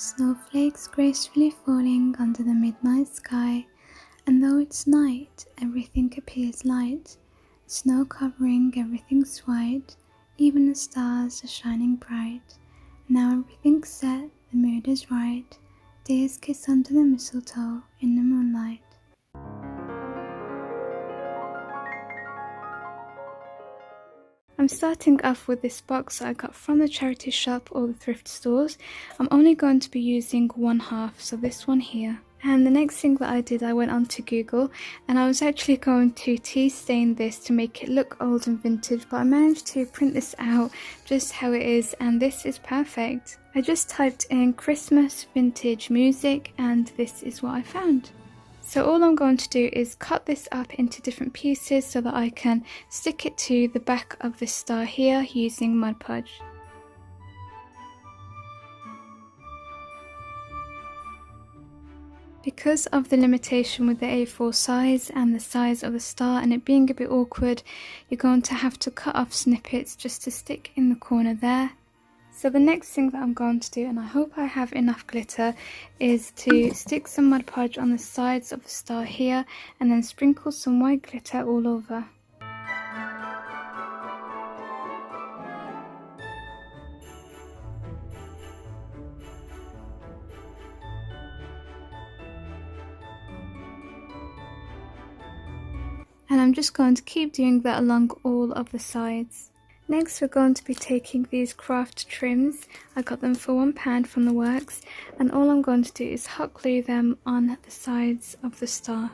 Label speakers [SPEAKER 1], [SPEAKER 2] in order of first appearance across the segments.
[SPEAKER 1] Snowflakes gracefully falling under the midnight sky, and though it's night, everything appears light. Snow covering everything's white, even the stars are shining bright. Now everything's set, the mood is right. Dears kiss under the mistletoe in the moonlight. I'm starting off with this box I got from the charity shop or the thrift stores. I'm only going to be using one half, so this one here. And the next thing that I did, I went onto Google and I was actually going to tea stain this to make it look old and vintage, but I managed to print this out just how it is, and this is perfect. I just typed in Christmas vintage music and this is what I found. So all I'm going to do is cut this up into different pieces so that I can stick it to the back of this star here using Mod Podge. Because of the limitation with the A4 size and the size of the star and it being a bit awkward, you're going to have to cut off snippets just to stick in the corner there. So the next thing that I'm going to do, and I hope I have enough glitter, is to stick some Mod Podge on the sides of the star here and then sprinkle some white glitter all over. And I'm just going to keep doing that along all of the sides. Next we're going to be taking these craft trims. I got them for £1 from the works, and all I'm going to do is hot glue them on the sides of the star.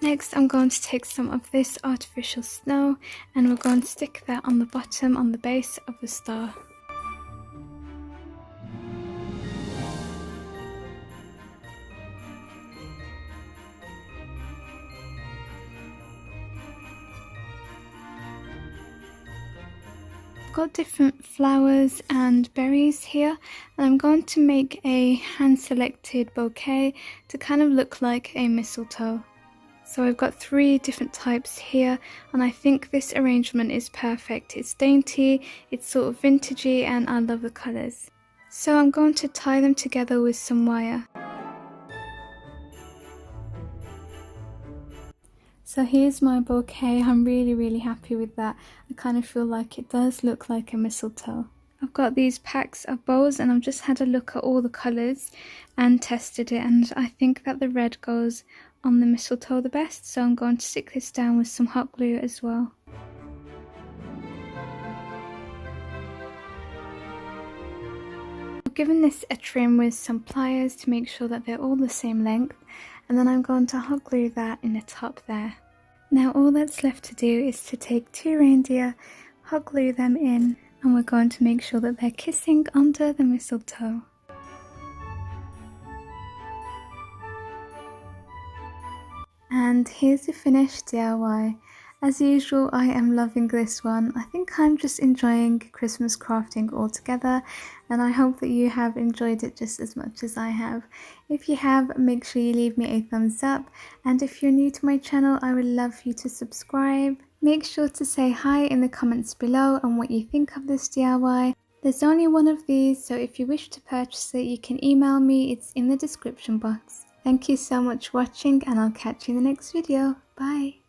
[SPEAKER 1] Next I'm going to take some of this artificial snow and we're going to stick that on the bottom, on the base of the star. I've got different flowers and berries here, and I'm going to make a hand selected bouquet to kind of look like a mistletoe. So I've got 3 different types here, and I think this arrangement is perfect. It's dainty, it's sort of vintagey, and I love the colours. So I'm going to tie them together with some wire. So here's my bouquet. I'm really happy with that. I kind of feel like it does look like a mistletoe. I've got these packs of bows and I've just had a look at all the colours and tested it, and I think that the red goes on the mistletoe the best, so I'm going to stick this down with some hot glue as well. I've given this a trim with some pliers to make sure that they're all the same length, and then I'm going to hot glue that in the top there. Now all that's left to do is to take 2 reindeer, hot glue them in, and we're going to make sure that they're kissing under the mistletoe. And here's the finished DIY. As usual, I am loving this one. I think I'm just enjoying Christmas crafting altogether, and I hope that you have enjoyed it just as much as I have. If you have, make sure you leave me a thumbs up, and if you're new to my channel, I would love you to subscribe. Make sure to say hi in the comments below and what you think of this DIY. There's only one of these, so if you wish to purchase it, you can email me. It's in the description box. Thank you so much for watching, and I'll catch you in the next video. Bye!